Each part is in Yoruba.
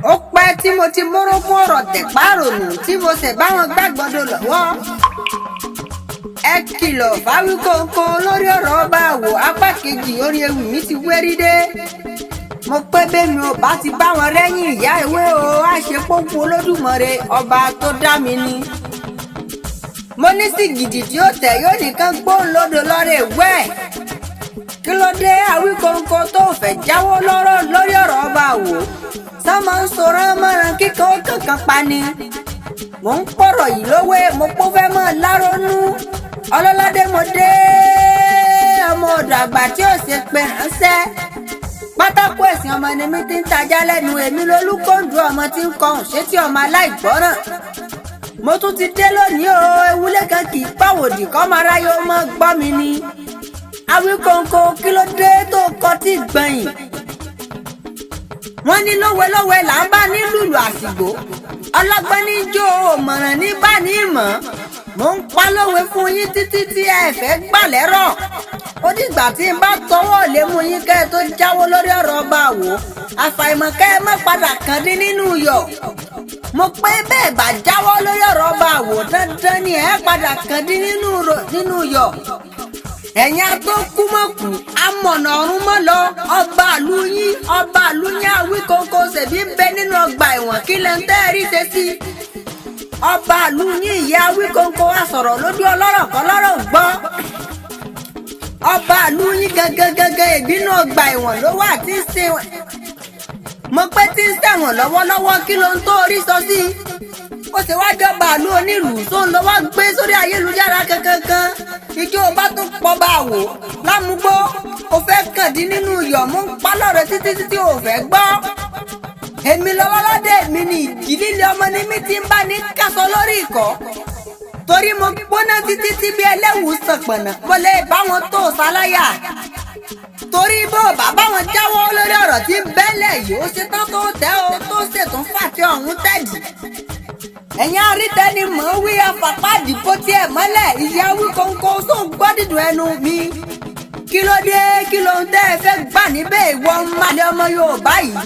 Ó pẹ́ tí mo ti móró fún ọ̀rọ̀ tẹ̀párònú tí mo sì bá wọn gbàgbọ́dọ̀ lọ́wọ́. Ẹ kìlọ̀ fáwíkóńkó lórí ọ̀rọ̀ ọba àwò apá kejì orin ewì mi ti wérí dé. Mo pé bẹ́mi ò bá ti bá wọn rẹ́yìn ìyá ìwé o, á ṣe pópó Olódùmarè ọba tó dá mi ni. Mo ní sí gidi tí ó tẹ̀ yóò nìkan gbóhùn lódò lọ́rẹ̀ wẹ́. Kí ló dé Àwíkóńkó tó fẹ́ jáwọ́ lọ́rọ̀ lórí ọ̀rọ̀ ọba àwò? Sọ́mọ ń sọ̀rọ̀ mọ́ràn kíkan ó kankan pa ni. Mò ń pọ̀rọ̀ yìí lówé mo pọ́ fẹ́ mọ́ láronú. Ọlọ́ládé mo dé ọmọ ọ̀dọ̀ àgbà tí ò ṣe pé ránṣẹ́. Pátákó ẹ̀sìn ọmọ ni mi ti ń tajà lẹ́nu èmi lolúkòǹdù ọmọ tí ń kọhùn sétí ọmọ aláìgbọ́ràn. Mo tún ti dé lónìí o, ewúlé kan kì í pàwòdì kọ́mọ aráyé ó mọ́ gbọ́ mi ni. Àwíkóńkó kí ló dé tó kọtí gbẹ̀yìn? Wọ́n ní lówelówe là ń bá ní lùlù àsìgbò. Ọlọ́gbọ́n ní jó òmọ̀ràn ní bá ní ìmọ̀. Mo ń pa lówe fún yín títí tí ẹ fẹ́ gbà lẹ́rọ̀. Ó dìgbà tí n bá tọwọ́ lé mú yín kẹ́ ẹ tó jáwọ́ lórí ọ̀rọ̀ ọba àwò. Àfàìmọ̀ kẹ́ ẹ má padà kàn dín nínú iyọ̀. Mo pé bẹ́ẹ̀ bá jáwọ́ lórí ọ̀rọ̀ ọba àwò dandan ni ẹ padà kàn dín nínú iyọ̀. Ẹ̀yin atókùmọ̀kù amọ̀nà ọ̀run mọ́ lọ ọba àlú yín Àwíkóńkó ṣèbí ń bẹ nínú ọgbà ẹ̀wọ̀n kí lẹ́ ń tẹ́ rí ṣe sí. Ọba àlú yín ìyá Àwíkóńkó wá sọ̀rọ̀ lójú ọlọ́rọ̀ kọ́lọ́rọ̀ gbọ́. Ọba àlú yín gangan ìbínú ọgbà ẹ̀wọ̀n ló wà tí ń ṣe wọ̀n. Mo pé tí ń ṣẹ̀wọ̀n lọ́wọ́lọ́wọ́ kí ló ń tó orí sọ sí. Ó ṣe wá jọba àlú onílùú tó ń lọ wá gbé sórí ayélujára kankan. Ijó bá tó pọ̀ bá wò lámúgbó ó fẹ́ kàn dín nínú iyọ̀ mú ń pa lọ́rọ̀ títí ò fẹ́ gbọ́. Èmi lọ́wọ́lọ́dẹ mi ni ìdílé ọmọ ni mi ti ń bá ní kásọ lórí ìkọ́. Torí mo gbóná títí tí bí ẹlẹ́wù sànpọ̀nà mo lè bá wọn tó sáláyà. Torí bó bàbá wọn jáwọ́ lórí ọ̀rọ̀ tí ń bẹ́lẹ̀ yìí ó ṣe tán tó tẹ́ o tó ṣètò fàtí ọ̀hún tẹ̀dí. Ẹ̀yin arítẹ́ni mọ̀ wí afàpáàdì bó tiẹ̀ mọ́lẹ̀ ìyá Àwíkóńkó tó ń gbọ́ dídùn ẹnu mi. Kí ló dé kí ló ń tẹ́ ẹ fẹ́ gbà níbẹ̀ ìwọ mmalẹ̀ ọmọ Yorùbá yìí?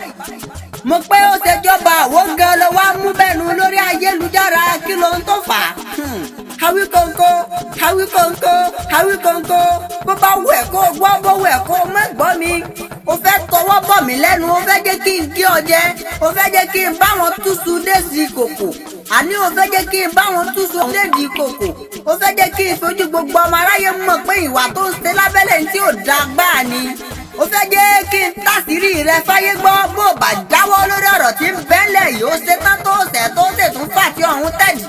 Mo pé ó ṣe jọba àwo gan lọ wá mú bẹ́nu lórí ayélujára kí ló ń tó fà á. Àwíkóńkó bó bá wù ẹ́ kó gbọ́ bó wù ẹ́ kó má gbọ́ mi. O fẹ́ tọwọ́ bọ̀ mí lẹ́nu o fẹ́ jẹ́ kí n gé ọ jẹ o fẹ́ jẹ́ kí n bá wọn túṣu déèsì kòkò. Àní o fẹ́ jẹ́ kí n bá wọn túṣu déèdì kòkò. O fẹ́ jẹ́ kí n fojú gbogbo ọmọ aráyé mọ̀ pé ìwà tó ń ṣe lábẹ́lẹ̀ tí ò dáa gbáà ni. O fẹ́ jẹ́ kí n tàṣírí rẹ fáyé gbọ́ bó bá jáwọ́ lórí ọ̀rọ̀ tí ń bẹ́lẹ̀ yìí ó ṣe tán tó ṣètún fàtí ọ̀hún tẹ̀dí.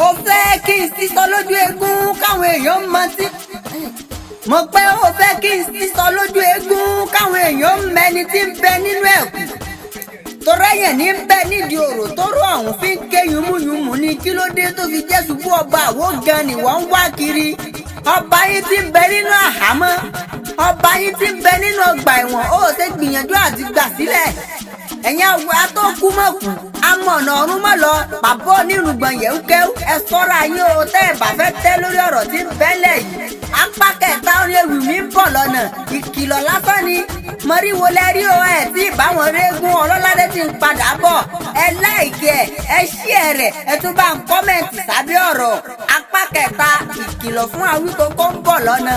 O fẹ́ kí n sísọ lójú eégún káwọn èèyàn mọ̀ sí. Mo pé ó fẹ́ kí n sísọ lójú eégún káwọn èèyàn mẹ́ni tí ń bẹ nínú ẹ̀kú. Torẹ́yìn ní bẹ nídìí òrò tó rọ ọ̀hún fi ń ké yùmùyùmù ní kí ló dé tó fi jẹ́ ṣubú ọba àwo gan ni wọ́n ń wá kiri. Ọba yín ti ń bẹ nínú àhámọ́. Ọba yín ti ń bẹ nínú ọgbà ẹ̀wọ̀n ó ṣe gbìyànjú àti gbà sílẹ̀. Ẹ̀yin àwọn atókùmọ̀kù amọ̀nà ọ̀run mọ́ lọ bàbá onírùngbọ̀n yẹ̀wúkẹ́wú ẹ sọ́ra yín o tẹ́ ẹ bá fẹ́ tẹ́ lórí ọ̀rọ̀ tí ń bẹ́lẹ̀ yìí. Apá kẹta orin ewì mi ń bọ̀ lọ́nà ìkìlọ̀ lásán ni. Mọ̀ríwo lẹ́rí o ẹ̀ tí ìbáwọn régún Ọlọ́ládé ti ń padà bọ̀. Ẹ láìkí ẹ ṣí ẹ rẹ̀ ẹ tún bá ń kọ́mẹ̀ntì sábẹ́ ọ̀rọ̀. Apá kẹta ìkìlọ̀ fún Àwíkóńkó ń bọ̀ lọ́nà.